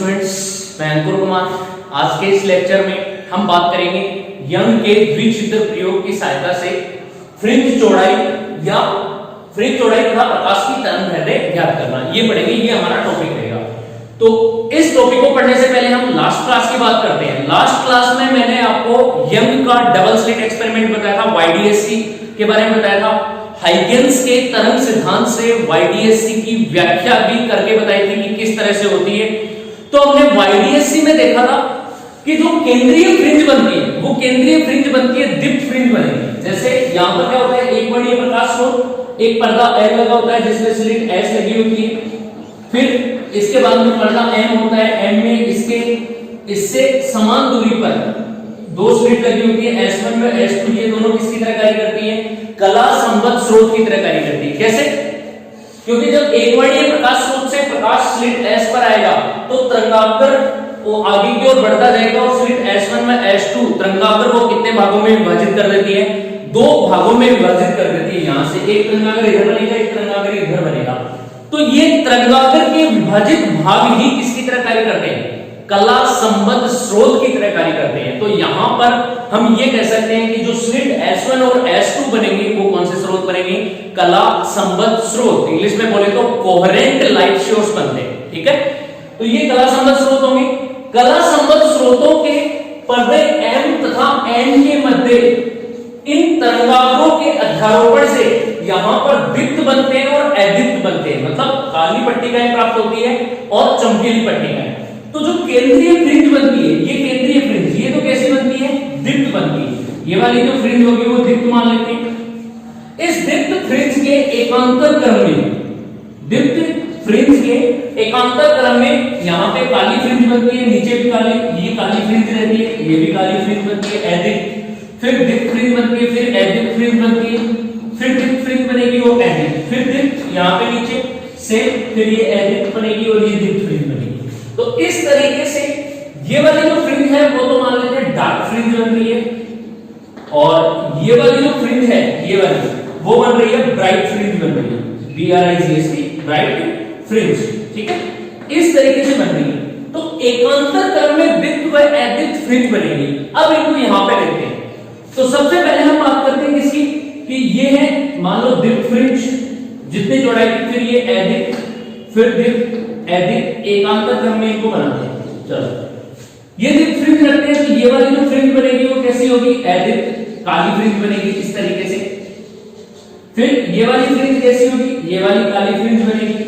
Students, मैं अंकुर कुमार। आज के इस लेक्चर में हम बात करेंगे यंग के द्विचित्र प्रयोग की सहायता से फ्रिंज चौड़ाई तथा प्रकाश की तरंगदैर्घ्य ज्ञात करना। ये पढ़ेंगे, ये हमारा टॉपिक रहेगा। तो इस टॉपिक को पढ़ने से पहले हम लास्ट क्लास की बात करते हैं। लास्ट क्लास में मैंने आपको यंग का डबल स्लिट एक्सपेरिमेंट बताया था, YDSC के बारे में बताया था। हाइगेंस के तरंग सिद्धांत से YDSC की व्याख्या भी करके बताई थी कि किस तरह से होती है। तो हमने YDSC में देखा था कि जो केंद्रीय फ्रिंज बनती है वो केंद्रीय फ्रिंज बनती है, दीप्त फ्रिंज बनेगी। जैसे यहां पर क्या होता है, एक बड़ी प्रकाश स्रोत, एक पर्दा L लगा होता है जिसमें स्लिट S लगी होती है। फिर इसके बाद में पर्दा M होता है, M में इससे समान दूरी पर दो स्लिट लगी होती है, S1 में S2। ये दोनों किसकी तरह कार्य करती है? कला संबद्ध स्रोत की तरह कार्य करती है। कैसे? क्योंकि जब एक वर्णीय प्रकाश स्रोत से प्रकाश स्लिट S पर आएगा तो तरंगाग्र वो आगे की ओर बढ़ता जाएगा और स्लिट S1 में S2 तरंगाग्र को कितने भागों में विभाजित कर देती है? दो भागों में विभाजित कर देती है। यहां से एक तरंगाग्र इधर बनेगा, एक तरंगाग्र इधर बनेगा। तो ये तरंगाग्र के विभाजित भाग ही किसकी तरह कार्य करते हैं? कला संबद्ध स्रोत की तरह कार्य करते हैं। तो यहां पर हम ये कह सकते हैं कि जो स्लिट S1 और S2 बनेंगे वो कौन से स्रोत बनेंगे? कला संबद्ध स्रोत। इंग्लिश में बोले तो कोहेरेंट लाइट सोर्स बनते हैं। ठीक है, तो ये कला संबद्ध स्रोत होंगे। कला संबद्ध स्रोतों के पर्दे M तथा N के मध्य इन तरंगाग्रों के अध्यारोपण से यहां पर दीप्त बनते हैं और अदीप्त बनते हैं। मतलब काली पट्टिकाएं प्राप्त होती है और चमकीली पट्टिकाएं। तो जो केंद्रीय फ्रिंज बनती है, ये केंद्रीय फ्रिंज, ये तो कैसी बनती है? दीप्त बनती है। ये वाली जो फ्रिंज होगी वो दीप्त मान लेते हैं। इस दीप्त फ्रिंज के एकांतर क्रम में यहां पे काली फ्रिंज बनती है, नीचे भी काली, ये काली फ्रिंज रहती है, ये भी काली फ्रिंज बनती है, अदीप्त। फिर दीप्त फ्रिंज बनती है, फिर अदीप्त फ्रिंज बनती है, फिर दीप्त फ्रिंज बनेगी वो अदीप्त, फिर दीप्त यहां पे नीचे से, फिर ये अदीप्त बनेगी और ये दीप्त फ्रिंज बनेगी। तो इस तरीके से ये वाली जो फ्रिंज है वो तो मान लेते हैं डार्क फ्रिंज बन रही है, और ये वाली जो फ्रिंज है ये वाली वो बन रही है ब्राइट फ्रिंज बन रही है, BRIGHT, ब्राइट फ्रिंज। ठीक है, इस तरीके से बन रही है। तो एकांतर क्रम में दीप्त व अदीप्त फ्रिंज बनेगी। अब इनको यहां पे देखते हैं। तो सबसे पहले हम बात करते हैं किसकी, कि ये है मान लो दीप्त फ्रिंज, जितनी चौड़ाई की, फिर ये अदीप्त, फिर दीप्त अदीप्त, एकांतर क्रम में इनको बनाते हैं। चलो ये दीप्त फ्रिंज रखते हैं। तो ये वाली जो फ्रिंज बनेगी वो कैसी होगी? अदीप्त काली फ्रिंज बनेगी इस तरीके से। फिर ये वाली फ्रिंज कैसी होगी? ये वाली काली फ्रिंज बनेगी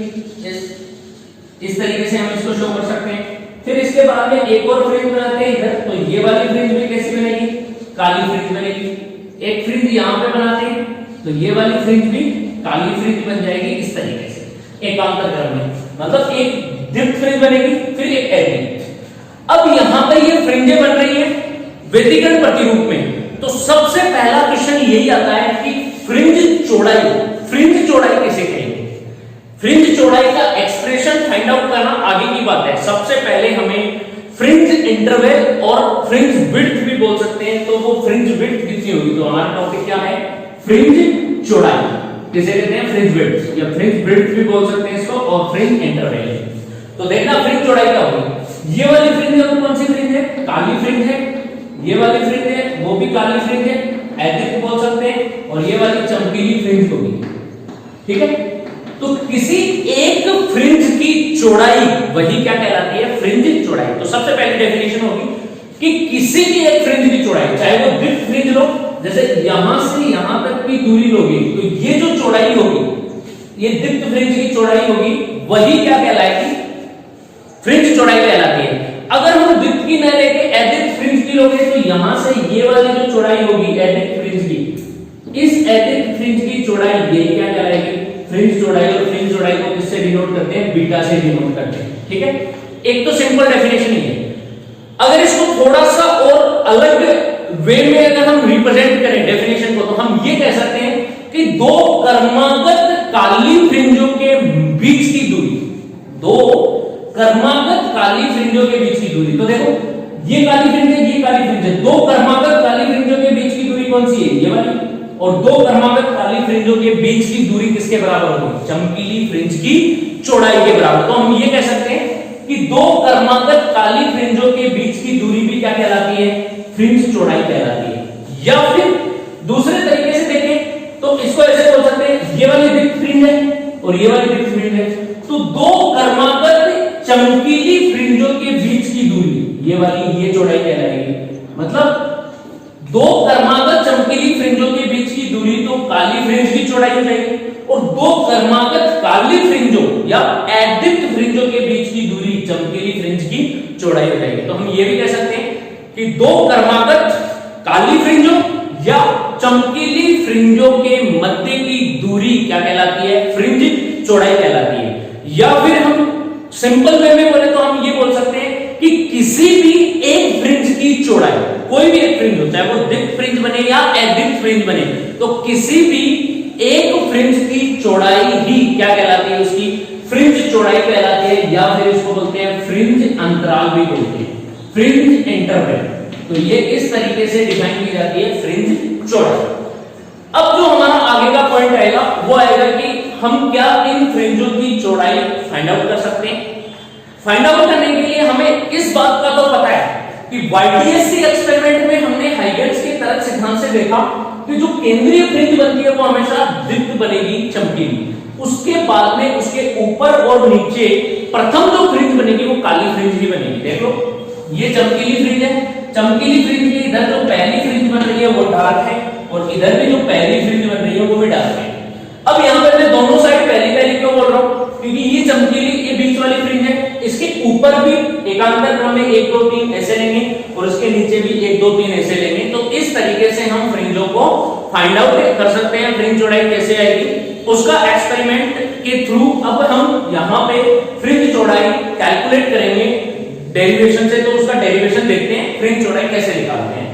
इस तरीके से हम इसको शो कर सकते हैं। फिर इसके बाद में एक और फ्रिंज बनाते हैं इधर, तो ये वाली फ्रिंज भी कैसी बनेगी? काली फ्रिंज बनेगी। एक फ्रिंज यहां पे बनाते हैं तो ये वाली फ्रिंज भी काली फ्रिंज बन जाएगी इस तरीके से एकांतर क्रम में। मतलब एक दीप्त फ्रिंज बनेगी, फिर एक अदीप्त। अब यहां पर ये फ्रिंजें बन रही है व्यतिकरण प्रतिरूप में। तो सबसे पहला क्वेश्चन यही आता है कि फ्रिंज चौड़ाई किसे कहेंगे? फ्रिंज चौड़ाई का एक्सप्रेशन फाइंड आउट करना आगे की बात है। सबसे पहले हमें फ्रिंज इंटरवल और फ्रिंज विड्थ भी बोल सकते हैं। तो वो फ्रिंज विड्थ कितनी होगी? तो हमारा टॉपिक क्या है? फ्रिंज चौड़ाई। किसे कहते हैं? फ्रिंज विड्थ, या फ्रिंज विड्थ भी बोल सकते हैं इसको, और फ्रिंज इंटरवल। तो देखना फ्रिंज चौड़ाई क्या होगी। ये वाली फ्रिंज है, कौन सी फ्रिंज है? काली फ्रिंज है। ये वाली फ्रिंज है, वो भी काली फ्रिंज है, अदीप्त बोल सकते हैं। और ये वाली चमकीली फ्रिंज होगी। ठीक है, तो किसी एक फ्रिंज की चौड़ाई वही क्या कहलाती है? फ्रिंज चौड़ाई। तो सबसे पहली डेफिनेशन होगी कि किसी भी एक फ्रिंज की चौड़ाई, चाहे वो दीप्त फ्रिंज लो, जैसे यहां से यहां तक की दूरी लोगे तो ये जो चौड़ाई होगी, ये दीप्त फ्रिंज की चौड़ाई होगी, वही क्या कहलाएगी? फ्रिंज चौड़ाई कहलाती है। अगर हम दीप्त की न लेके अदीप्त फ्रिंज की लोगे तो यहां से ये वाली जो चौड़ाई होगी अदीप्त फ्रिंज की, इस अदीप्त फ्रिंज की चौड़ाई ये क्या कहलाएगी? फ्रिंज चौड़ाई। और फ्रिंज चौड़ाई को किससे डिनोट करते हैं? बीटा से डिनोट करते हैं। ठीक है, एक तो सिंपल डेफिनेशन ही है। अगर इसको थोड़ा सा और अलग वे में अगर हम रिप्रेजेंट करें डेफिनेशन को, तो हम ये कह सकते हैं कि दो क्रमागत काली फ्रिंजों के बीच की दूरी, दो क्रमागत काली फ्रिंजों के बीच की दूरी। तो देखो ये काली फ्रिंज है, ये काली फ्रिंज है, दो क्रमागत काली फ्रिंजों के बीच की दूरी कौन सी है? ये वाली। और दो क्रमागत काली फ्रिंजों के बीच की दूरी किसके बराबर होगी? चमकीली फ्रिंज की चौड़ाई के बराबर। तो हम ये कह सकते हैं कि दो क्रमागत काली फ्रिंजों के बीच की दूरी भी क्या कहलाती है, फ्रिंज चौड़ाई कहलाती है। या फिर दूसरे तरीके से देखें तो इसको ऐसे बोल सकते हैं, ये वाली दीप्त फ्रिंज है और ये वाली दीप्त फ्रिंज है, तो दो क्रमागत चमकीली फ्रिंजों के बीच की दूरी, ये वाली ये चौड़ाई कहलाएगी। मतलब दो क्रमागत चमकीली फ्रिंजों के बीच की दूरी तो काली फ्रिंज की चौड़ाई हो जाएगी, और दो क्रमागत काली फ्रिंजों या अदीप्त फ्रिंजों के बीच की दूरी चमकीली फ्रिंज की चौड़ाई हो जाएगी। तो हम ये भी कह सकते हैं कि दो क्रमागत काली फ्रिंजों या चमकीली फ्रिंजों के मध्य की दूरी क्या कहलाती है, फ्रिंज चौड़ाई कहलाती है। या फिर हम सिंपल वे में बोले तो हम ये बोल सकते हैं कि किसी भी एक फ्रिंज की चौड़ाई, कोई भी एक फ्रिंज हो, चाहे वो दीप्त फ्रिंज बने या अदीप्त फ्रिंज बने, तो किसी भी एक फ्रिंज की चौड़ाई ही क्या कहलाती है, उसकी फ्रिंज चौड़ाई कहलाती है। या फिर इसको बोलते हैं फ्रिंज अंतराल भी बोलते हैं, फ्रिंज इंटरवल। तो ये इस तरीके से डिफाइन की जाती है फ्रिंज चौड़ाई। अब जो हमारा आगे का पॉइंट आएगा वो आएगा कि हम क्या इन फ्रिंजों की चौड़ाई फाइंड आउट कर सकते हैं। फाइंड आउट करने के लिए हमें इस बात का तो पता है कि YTSC एक्सपेरिमेंट में हमने हाइगेन्स के तरक सिद्धांत से देखा कि जो केंद्रीय फ्रिंज बनती है वो हमेशा दीप्त बनेगी, चमकीली। उसके बाद में उसके ऊपर और नीचे प्रथम जो फ्रिंज बनेगी वो काली फ्रिंज ही बनेगी। देख लो, ये चमकीली फ्रिंज है, चमकीली फ्रिंज के इधर जो पहली फ्रिंज बन रही है वो डार्क है, और इधर भी जो पहली फ्रिंज बन रही है वो भी डार्क है। अब यहाँ पर मैं दोनों साइड पहली पहली क्यों बोल रहा हूँ, क्योंकि ये चमकीली, ये बीच वाली फ्रिंज है, इसके ऊपर भी एकांतर क्रम में 1 2 3 ऐसे लेंगे और इसके नीचे भी 1 2 3 ऐसे लेंगे। तो इस तरीके से हम फ्रिंजों को फाइंड आउट कर सकते हैं। फ्रिंज चौड़ाई कैसे आएगी उसका एक्सपेरिमेंट के थ्रू अब हम यहाँ पे फ्रिंज चौड़ाई कैलकुलेट करेंगे डेरिवेशन से। तो उसका डेरिवेशन देखते हैं, फ्रिंज चौड़ाई कैसे निकालते हैं।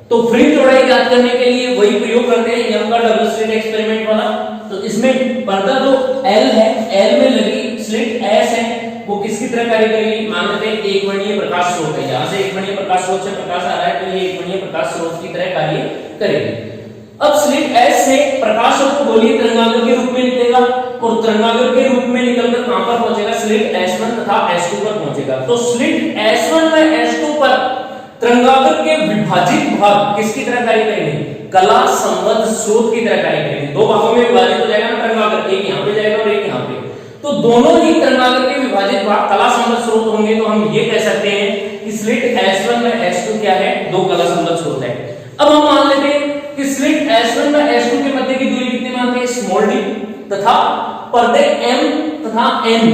तो फ्रिंज चौड़ाई ज्ञात करने के लिए वही प्रयोग करते हैं, यंग का डबल स्लिट एक्सपेरिमेंट वाला। तो इसमें पर्दा जो L है, L में लगी स्लिट S है, वो किसकी तरह कार्य करेगी, मान लेते हैं एक वर्णीय प्रकाश स्रोत है, यहाँ से एक वर्णीय प्रकाश स्रोत से प्रकाश आ रहा है, तो ये एक वर्णीय प्रकाश स्रोत की तरह कार्य करेगी। अब स्लिट S से प्रकाश को गोलीय तरंगाग्र के रूप में निकलेगा, और तरंगाग्र के रूप में निकलकर कहां पर पहुंचेगा, स्लिट S1 तथा S2 पर पहुंचेगा। तो स्लिट S1 व S2 पर तरंगाग्र के विभाजित भाग किसकी तरह कार्य करेंगे, कला संबद्ध स्रोत की तरह कार्य करेंगे। दो भागों में विभाजित हो जाएगा ना तरंगाग्र, एक यहाँ पे जाएगा और एक यहाँ पे, तो दोनों ही तरंगाग्र के विभाजित भाग कला संबद्ध स्रोत होंगे। तो हम ये कह सकते हैं कि स्लिट S1 व S2 क्या है, दो कला संबद्ध स्रोत है। अब हम मान लेते हैं कि स्लिट S1 व S2 के मध्य की दूरी कितनी मानते हैं, स्मॉल d, तथा पर्दे M तथा N,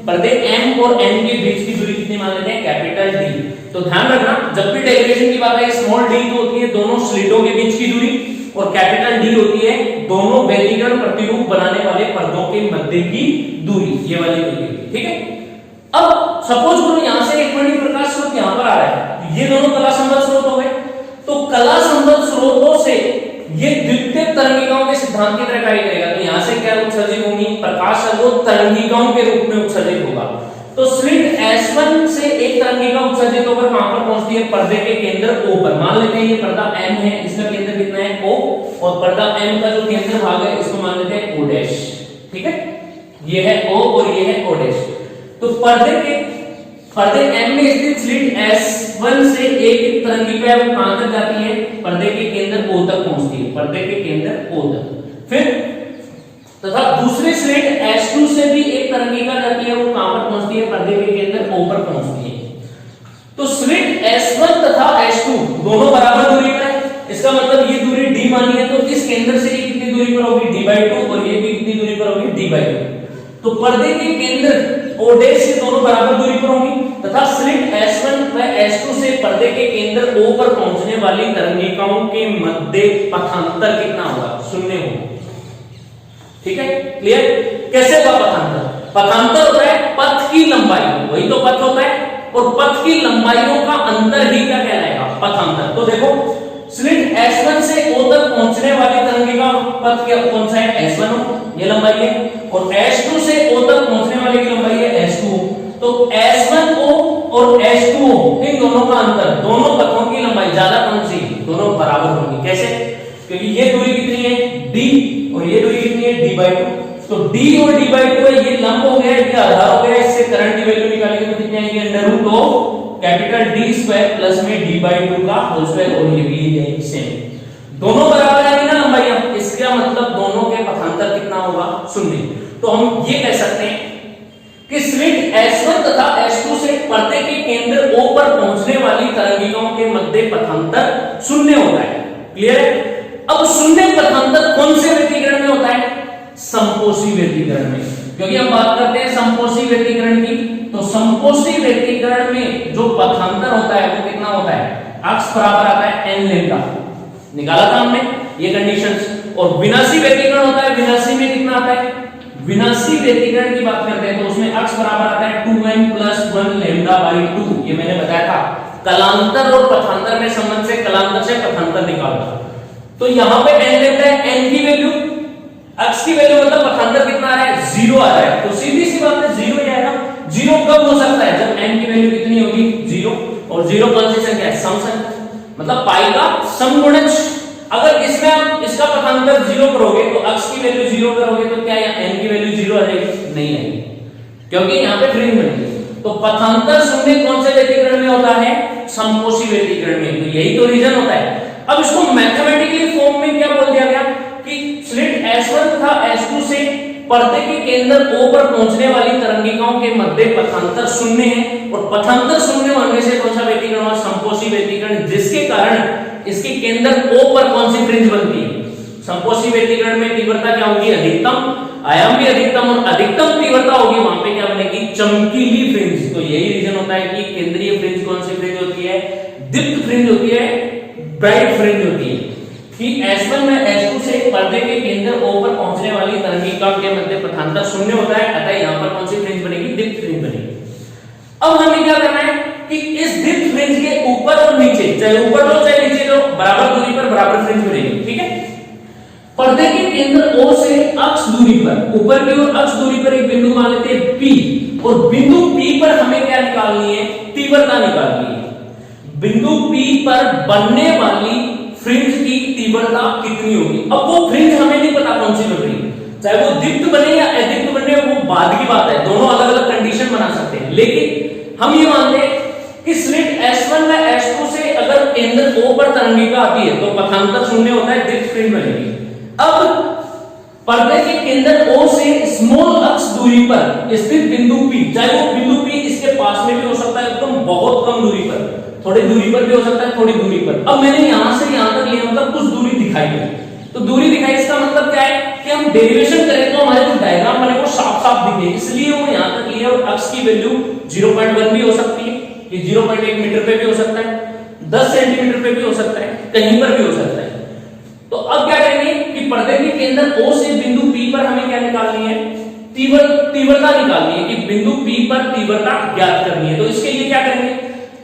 पर्दे M और N के बीच की दूरी कितनी मान लेते हैं, कैपिटल D। तो ध्यान रखना, जब भी डेरिवेशन की बात है, स्मॉल d तो होती है दोनों स्लिटों के बीच की दूरी, और कैपिटल D होती है दोनों व्यक्तिगत प्रतिरूप बनाने वाले पर्दों के मध्य की दूरी, ये वाली दूरी, ठीक है। अब सपोज करो यहां से एक वर्णीय प्रकाश स्रोत यहां पर आ रहा है, ये दोनों कला संबद्ध स्रोत हो गए। तो कला संबद्ध स्रोतों से ये द्वितीय तरंगिकाओं के सिद्धांत की तरह कार्य करेगा। तो यहां से क्या उत्सर्जित होंगी, प्रकाश वो तरंगिकाओं के रूप में उत्सर्जित होगा। तो स्लिट S1 से एक तरंगिका उत्सर्जित होकर कहां पर पहुंचती है, पर्दे के केंद्र O पर। मान लेते हैं ये पर्दा M है, इसका केंद्र कितना है O, और पर्दा M का जो केंद्र भाग है इसको मान लेते हैं O डैश, ठीक है। ये है O और ये है O डैश। तो पर्दे M में स्थित स्लिट S1 से एक तरंगिका वो कहां तक जाती है, पर्दे के केंद्र O तक पहुंचती है, पर्दे के केंद्र O तक। फिर तथा दूसरे स्लिट S2 से भी एक तरंगिका जाती है, वो कहां पर पहुंचती है, पर्दे के केंद्र O पर पहुंचती है। तो स्लिट S1 तथा S2 दोनों बराबर दूरी पर है, इसका मतलब ये दूरी d मानी है, तो इस केंद्र से ये कितनी दूरी पर होगी, d/2, और ये भी कितनी दूरी पर होगी, d/2। तो पर्दे के केंद्र O डैश से दोनों बराबर दूरी पर होंगी, तथा स्लिट S1 व S2 से पर्दे के केंद्र O पर पहुंचने वाली तरंगिकाओं के मध्य पथांतर कितना होगा, 0 होगा, ठीक है। क्लियर, कैसे होगा पथांतर, पथांतर होता है पथ की लंबाई, वही तो पथ होता है, और पथ की लंबाइयों का अंतर ही क्या कहलाएगा, पथांतर। तो देखो स्लिट S1 से O तक पहुंचने वाली तरंगिका पथ क्या कौन सा है, S1 ये लंबाई है, और S2 से O तक पहुंचने वाली की लंबाई है S2। तो S1O और S2O इन दोनों का अंतर, दोनों पथों की लंबाई ज्यादा कौन सी, दोनों बराबर होंगी। कैसे, क्योंकि ये दूरी कितनी है d, और ये दूरी कितनी है d/2। तो d और d/2 है, ये लंब हो गया, ये आधार हो गया, इससे करंट की वैल्यू निकालेंगे कैपिटल डी स्क्वायर प्लस में d/2 का होल स्क्वायर, और ये भी यही सेम, दोनों बराबर आएंगे ना लंबाई, इसका मतलब दोनों के पथांतर कितना होगा, 0। तो हम ये कह सकते हैं कि स्लिट S1 तथा S2 से पर्दे के केंद्र O पर पहुंचने वाली तरंगिकाओं के मध्य पथांतर 0 होता है। क्लियर है? अब 0 पथांतर कौन से व्यतिकरण में होता है? समकोषी व्यतिकरण में, क्योंकि हम बात करते हैं समकोषी व्यतिकरण की, तो समकोषी व्यतिकरण में जो पथांतर होता है वो कितना होता है, अक्ष बराबर आता है n लैम्डा, निकाला था हमने ये कंडीशंस। और विनाशी व्यतिकरण होता है, विनाशी में कितना आता है, विनाशी व्यतिकरण की बात करते हैं तो उसमें अक्ष बराबर आता है 2n + 1 λ/2, ये मैंने बताया था कलांतर और पथांतर में संबंध से, कलांतर से पथांतर निकालना। तो यहां पे n लेता है, n की वैल्यू, अक्ष की वैल्यू मतलब पथांतर कितना आ रहा है, 0 आ रहा है, तो सीधी सी बात है 0 ही आएगा। 0 कब हो सकता है, जब n की वैल्यू कितनी होगी, 0, और 0 कौन सी संख्या है, सम संख्या, मतलब पाई का समगुणज। अगर इसमें आप इसका पथांतर 0 करोगे तो अक्ष की वैल्यू 0 करोगे तो क्या यहाँ n की वैल्यू 0 आ जाएगी, नहीं आएगी, क्योंकि यहाँ पे फ्रिंज बनेगी। तो पथांतर 0 कौन से व्यतिकरण में होता है, समकोषी व्यतिकरण में, तो यही तो रीजन होता है। अब इसको मैथमेटिकली फॉर्म में क्या बोल दिया गया कि स्लिट S1 तथा S2 से पर्दे के केंद्र O पर पहुंचने वाली तरंगिकाओं के मध्य पथांतर 0 है, और पथांतर 0 होने से कौन सा व्यतिकरण हुआ, समकोषी व्यतिकरण, जिसके कारण इसके केंद्र O पर कौन सी फ्रिंज बनती है, समकोषी व्यतिकरण में तीव्रता क्या होगी, अधिकतम, आयाम भी अधिकतम, और अधिकतम तीव्रता होगी, वहां पे क्या बनेगी, चमकीली फ्रिंज। तो यही रीजन होता है कि केंद्रीय फ्रिंज कौन सी फ्रिंज होती है, दीप्त फ्रिंज होती है, ब्राइट फ्रिंज होती है, कि S1 में S2 से पर्दे के केंद्र O पर पहुंचने वाली तरंगिका के मध्य पथांतर 0 होता है, अतः यहां पर कौन सी फ्रिंज बनेगी, दीप्त फ्रिंज बनेगी। अब हमें क्या करना है कि इस दीप्त फ्रिंज के ऊपर और नीचे, चाहे ऊपर लो चाहे नीचे लो, बराबर दूरी पर बराबर फ्रिंज बनेगी, ठीक है। पर्दे के केंद्र O से अक्ष दूरी पर, ऊपर की ओर अक्ष दूरी पर एक बिंदु मान लेते हैं P, और बिंदु P पर हमें क्या निकालनी है, तीव्रता निकालनी है। बिंदु P पर बनने वाली फ्रिंज की तीव्रता कितनी होगी। अब वो फ्रिंज हमें नहीं पता कौन सी बन रही है, चाहे वो दीप्त बने या अदीप्त बने, वो बाद की बात है, दोनों अलग अलग कंडीशन बना सकते हैं, लेकिन हम ये मानते हैं कि स्लिट S1 व S2 से अगर केंद्र O पर तरंगिका आती है तो पथांतर 0 होता है, दीप्त फ्रिंज बनेगी। अब पर्दे के केंद्र O से स्मॉल अक्ष दूरी पर स्थित बिंदु P, चाहे वो बिंदु P इसके पास में भी हो सकता है, एकदम बहुत कम दूरी पर, थोड़ी दूरी पर भी हो सकता है, थोड़ी दूरी पर। अब मैंने यहां से यहां तक लिया, मतलब कुछ दूरी दिखाई है, तो दूरी दिखाई, इसका मतलब क्या है कि हम डेरिवेशन करें तो हमारे जो डायग्राम बने वो साफ साफ दिखे, इसलिए वो यहां तक लिया। और अक्ष की वैल्यू 0.1 भी हो सकती है, ये 0.1 मीटर पे भी हो सकता है, 10 सेंटीमीटर पे भी हो सकता है, कहीं पर भी हो सकता है। तो अब क्या करेंगे कि पर्दे के केंद्र O से बिंदु P पर हमें क्या निकालनी है, तीव्रता निकालनी है, कि बिंदु P पर तीव्रता ज्ञात करनी है। तो इसके लिए क्या करेंगे,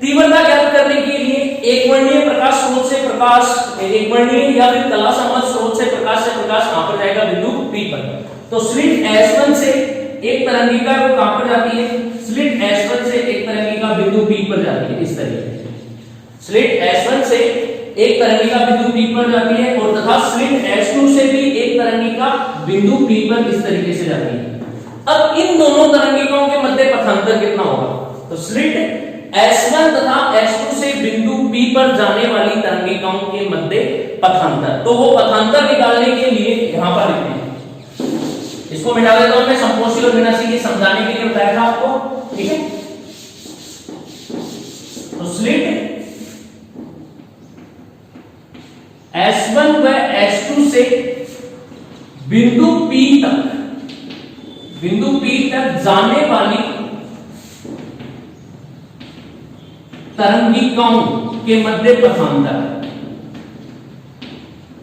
तीव्रता ज्ञात करने के लिए एक वर्णीय प्रकाश स्रोत से प्रकाश, एक वर्णीय या फिर कला संबद्ध स्रोत से प्रकाश कहां पर जाएगा, बिंदु P पर। तो स्लिट S1 से एक तरंगिका वो कहां पर जाती है, स्लिट S1 से एक तरंगिका बिंदु P पर जाती है, इस तरीके से स्लिट S1 से एक तरंगिका बिंदु P पर जाती है, और तथा स्लिट S2 से भी एक तरंगिका बिंदु P पर इस तरीके से जाती है। अब इन दोनों तरंगिकाओं के मध्य पथांतर कितना होगा, तो स्लिट S1 तथा S2 से बिंदु P पर जाने वाली तरंगिकाओं के मध्य पथांतर, तो वो पथांतर निकालने के लिए यहां पर लिखते हैं, इसको मिटा देता हूं मैं, समकोषी और विनाशी के समझाने के लिए बताया था आपको, ठीक है। तो स्लिट S1 व S2 से बिंदु P तक जाने वाली तरंगिकाओं के मध्य पथांतर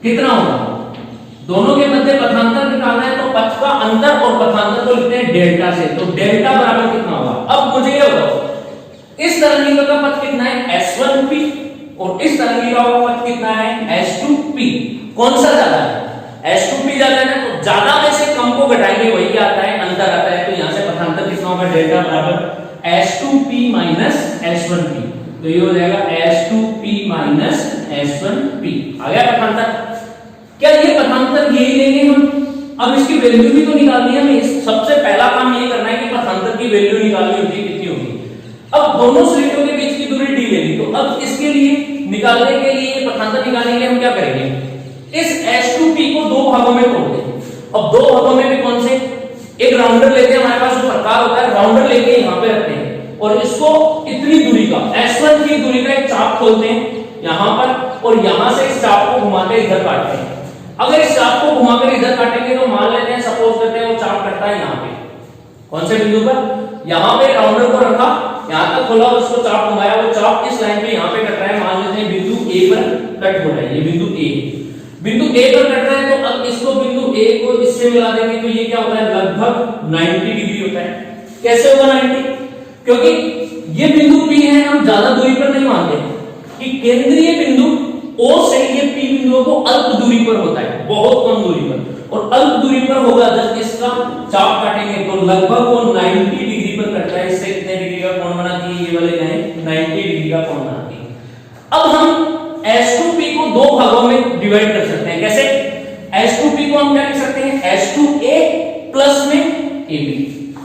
कितना होगा, दोनों के मध्य पथांतर निकालना है, तो पथ का अंतर और पथांतर को लिखते हैं डेल्टा से, तो डेल्टा बराबर कितना होगा। अब मुझे ये बताओ, इस तरंगिका का पथ कितना है, S1P, और इस तरंगिका का पथ कितना है, S2P, कौन सा ज्यादा है, S2P ज्यादा है ना, तो ज्यादा में से कम को घटाएंगे वही क्या आता है, अंतर आता है। तो यहां से पथांतर कितना होगा, डेल्टा बराबर S2P माइनस S1P, तो ये हो जाएगा S2P माइनस S1P, आ गया पथांतर। क्या ये पथांतर यही लेंगे हम, अब इसकी वैल्यू भी तो निकालनी है हमें, सबसे पहला काम ये करना है कि पथांतर की वैल्यू निकालनी होती है, कितनी होगी। अब दोनों स्लेटों के बीच की दूरी d ले ली, तो अब इसके लिए निकालने के लिए, पथांतर निकालने के लिए हम क्या करेंगे, इस H2P को दो भागों में तोड़ देंगे। अब दो भागों में भी कौन से, एक राउंडर लेते हैं, हमारे पास जो प्रकार होता है राउंडर लेके यहाँ पे रखते हैं और इसको इतनी दूरी का S1 की दूरी का एक चाप खोलते हैं यहाँ पर, और यहाँ से इस चाप को घुमाकर इधर काटते हैं। अगर इस चाप को घुमाकर इधर काटेंगे तो मान लेते हैं, सपोज करते हैं वो चाप कटता है यहाँ पे, कौन से बिंदु पर, यहाँ पे राउंडर को रखा, यहाँ तक खोला और उसको चाप घुमाया, वो चाप इस लाइन पे यहाँ पे कट रहा है, मान लेते हैं बिंदु A पर कट हो रहा है, ये बिंदु A पर कट रहा है। तो अब इसको बिंदु A को इससे मिला देंगे तो ये क्या होता है, लगभग 90 डिग्री होता है। कैसे होगा 90, क्योंकि ये बिंदु P है, हम ज्यादा दूरी पर नहीं मानते कि केंद्रीय बिंदु O से ये P बिंदुओं को अल्प दूरी पर होता है, बहुत कम दूरी पर, और अल्प दूरी पर होगा जब इसका चाप काटेंगे तो लगभग वो 90 डिग्री पर कट रहा है। इससे कितने डिग्री का कोण बनाती है, ये वाले लाइन 90 डिग्री का कोण बनाती है। अब हम H2P को दो भागों में डिवाइड कर सकते हैं, कैसे, H2P को हम क्या लिख सकते हैं, H2A प्लस में AB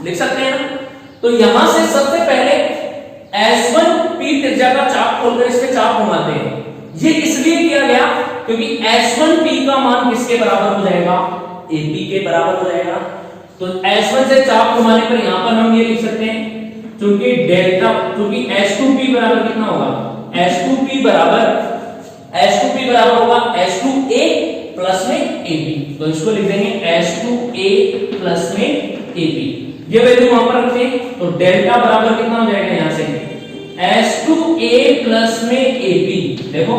लिख सकते हैं ना। तो यहां से सबसे पहले S1P त्रिज्या का चाप खोलकर इसके चाप घुमाते हैं। ये इसलिए किया गया क्योंकि S1P का मान किसके बराबर हो जाएगा, AP के बराबर हो जाएगा। तो S1 से चाप घुमाने पर यहां पर हम ये लिख सकते हैं, क्योंकि डेल्टा, क्योंकि H2P बराबर कितना होगा, H2P बराबर होगा H2A प्लस में AP। तो इसको लिख देंगे H2A प्लस में AP, ये वैल्यू वहां पर रखते हैं। तो डेल्टा बराबर कितना हो जाएगा, यहां से H2A प्लस में AP, देखो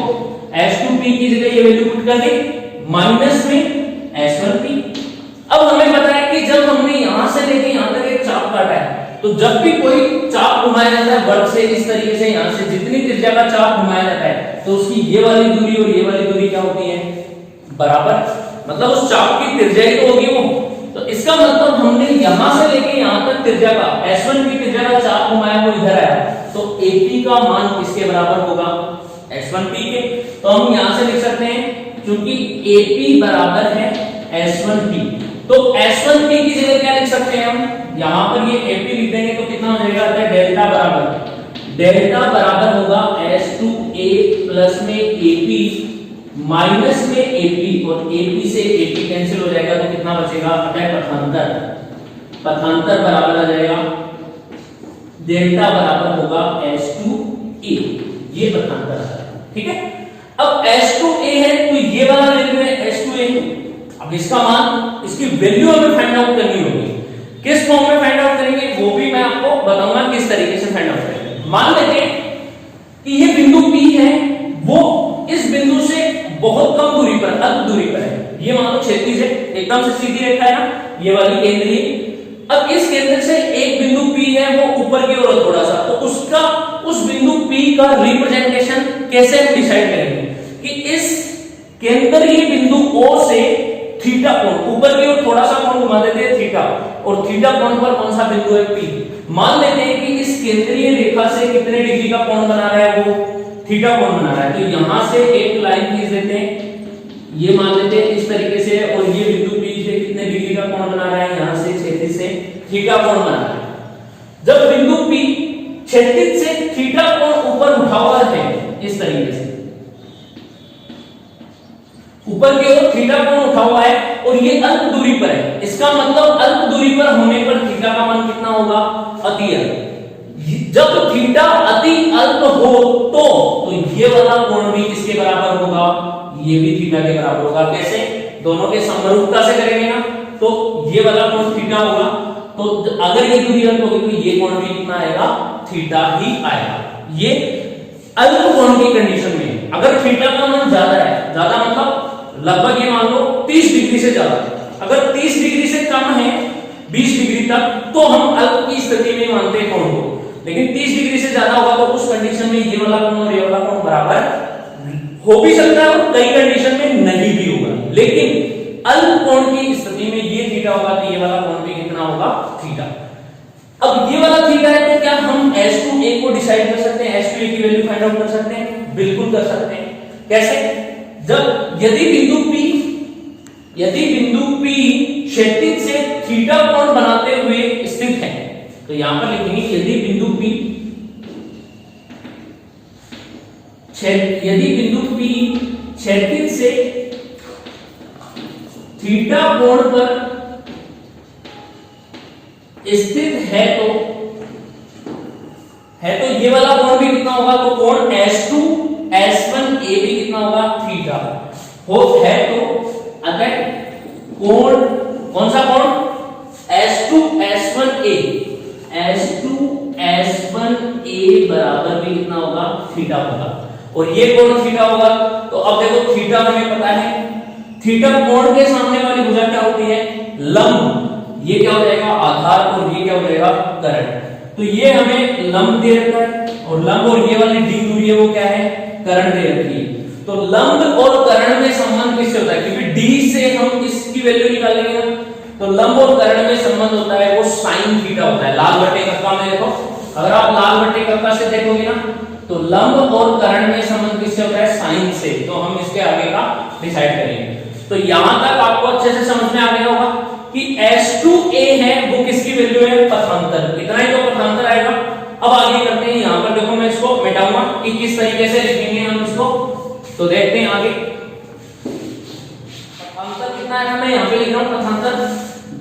H2P की जगह ये वैल्यू पुट कर दी, माइनस में S1P। अब हमें पता है कि जब हमने यहां से लेके यहां तक एक चाप काटा है, तो जब भी कोई चाप घुमाया जाता है वर्ग से, इस तरीके से यहां से जितनी त्रिज्या का चाप घुमाया जाता है, तो उसकी ये वाली दूरी और ये वाली दूरी क्या होती है, बराबर, मतलब उस चाप की त्रिज्या ही तो होगी वो। तो इसका मतलब हमने यहां से लेके यहां तक त्रिज्या का S1 की त्रिज्या का चाप घुमाया, वो इधर आया, तो AP का मान किसके बराबर होगा, S1P के। तो हम यहां से लिख सकते हैं, क्योंकि AP बराबर है S1P, तो S1P की जगह क्या लिख सकते हैं हम, यहां पर ये AP लिख देंगे तो कितना हो जाएगा, डेल्टा बराबर होगा S2A प्लस में AP माइनस में AP, और AP से AP कैंसिल हो जाएगा तो कितना बचेगा, पथांतर बराबर आ जाएगा, डेल्टा बराबर होगा H2A, ये पथांतर है, ठीक है। अब H2A है तो ये वाला वैल्यू है H2A, अब इसका मान, इसकी वैल्यू हमें फाइंड आउट करनी होगी। किस फॉर्म में फाइंड आउट करेंगे वो भी मैं आपको बताऊंगा किस तरीके से फाइंड आउट करेंगे। मान लेते हैं कि ये बिंदु P है, वो इस बिंदु से बहुत कम दूरी पर, अल्प दूरी पर है, ये मान लो क्षैतिज है, एकदम से सीधी रेखा है ना, ये वाली केंद्रीय। अब इस केंद्र से एक बिंदु P है, वो ऊपर की ओर थोड़ा सा, तो उसका, उस बिंदु P का रिप्रेजेंटेशन कैसे हम डिसाइड करेंगे कि इस केंद्रीय बिंदु O से थीटा कोण, ऊपर की ओर थोड़ा सा कोण घुमा देते हैं थीटा, और थीटा कोण पर कौन सा बिंदु है, P। मान लेते हैं कि इस केंद्रीय रेखा से कितने डिग्री का कोण बना रहा है, वो थीटा कोण बना रहा है। तो यहां से एक लाइन खींच देते हैं, ये मान लेते हैं इस तरीके से, और ये बिंदु P से कितने डिग्री का कोण बना रहा है, यहां से क्षैतिज से थीटा कोण बना रहा है। जब बिंदु P क्षैतिज से थीटा कोण ऊपर उठा हुआ है इस तरीके से, ऊपर की ओर थीटा कोण उठा हुआ है और ये अल्प दूरी पर है, इसका मतलब अल्प दूरी पर होने पर थीटा का मान कितना होगा, अति अल्प। जब थीटा अति अल्प हो तो ये वाला कोण भी किसके बराबर होगा, ये भी थीटा के बराबर होगा। कैसे, दोनों के समरूपता से करेंगे ना, तो ये वाला कोण थीटा होगा, तो अगर ये दूरी अल्प होगी तो ये कोण भी कितना आएगा, थीटा ही आएगा। ये अल्प कोण की कंडीशन में अगर थीटा का मान ज्यादा है, ज्यादा मतलब लगभग ये मान लो 30 डिग्री से ज्यादा, अगर 30 डिग्री से कम है 20 डिग्री तक, तो हम अल्प की स्थिति में मानते हैं कोण को। लेकिन 30 डिग्री से ज्यादा होगा तो उस कंडीशन में ये वाला कोण और ये वाला कोण बराबर हो भी सकता है और कई कंडीशन में नहीं भी होगा। लेकिन अल्प कोण की स्थिति में ये थीटा होगा तो ये वाला कोण भी कितना होगा, थीटा। अब ये वाला थीटा है तो क्या हम H2A को डिसाइड कर सकते हैं, H2A की वैल्यू फाइंड आउट कर सकते हैं? बिल्कुल कर सकते हैं। कैसे? जब यदि बिंदु P क्षैतिज से थीटा कोण बनाते हुए स्थित है, तो यहां पर लिखेंगे यदि बिंदु P यदि बिंदु P क्षैतिज से थीटा कोण पर स्थित है तो ये वाला कोण भी कितना होगा, तो कोण S2 S1A भी कितना होगा, थीटा हो है। तो अगर कोण कौन सा कोण S2 S1A बराबर भी कितना होगा, थीटा होगा, और ये कोण थीटा होगा। तो अब देखो थीटा हमें पता है, थीटा कोण के सामने वाली भुजा क्या होती है, लंब। ये क्या हो जाएगा, आधार, और ये क्या हो जाएगा, करण। तो ये हमें लंब दे रखा है, और लंब और ये वाली डी दूरी है वो क्या है, करण दे रखी है। तो लंब और करण में संबंध किससे होता है, क्योंकि डी से हम किसकी वैल्यू निकालेंगे ना, तो लंब और करण में संबंध होता है वो साइन थीटा होता है। लाल बटे कक्का में देखो, अगर आप लाल बटे कक्का से देखोगे ना, तो लंब और करण में संबंध किससे होता है, साइन से। तो हम इसके आगे का डिसाइड करेंगे। तो यहां तक आपको अच्छे से समझ में आ गया होगा कि S2A है वो किसकी वैल्यू है, पथांतर। इतना ही तो पथांतर आएगा। अब आगे करते हैं, यहां पर देखो मैं इसको मिटाऊंगा कि किस तरीके से लिखेंगे हम इसको, तो देखते हैं आगे। पथांतर कितना है, मैं यहां पे लिख रहा हूं पथांतर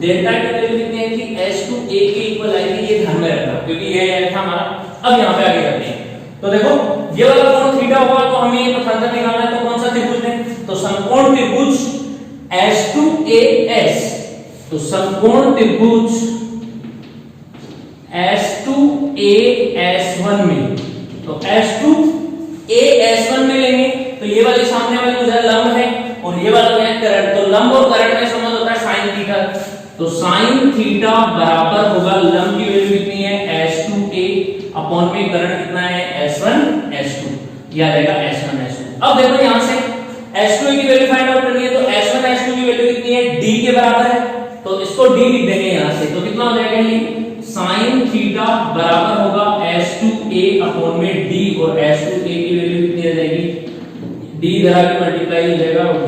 डेल्टा की वैल्यू कितनी है कि S2A के इक्वल आएगी, ये ध्यान में रखना क्योंकि ये था हमारा। अब यहां पे आगे करते हैं, तो देखो ये वाला कोण थीटा होगा, तो हमें ये पथांतर निकालना है। तो कौन सा त्रिभुज है, तो समकोण त्रिभुज S2AS। तो समकोण त्रिभुज S2AS1 में, तो S2AS1 में लेंगे, तो ये वाली सामने वाली भुजा लंब है और ये वाला है करण। तो लंब और करण में संबंध होता है साइन थीटा। तो साइन थीटा बराबर होगा, लंब की वैल्यू कितनी है, S2A अपॉन में करण कितना है, S1 S2, यह आ जाएगा S1 S2। अब देखो यहां से S2 की वैल्यू फाइंड आउट करनी है, तो S1 S2 की वैल्यू कितनी है, D के बराबर है। तो इसको D लिख देंगे यहां से, तो कितना हो जाएगा, ये sin थीटा बराबर होगा S2A अपॉन में D, और S2A की वैल्यू कितनी आ जाएगी, D द्वारा भी मल्टीप्लाई हो जाएगा, D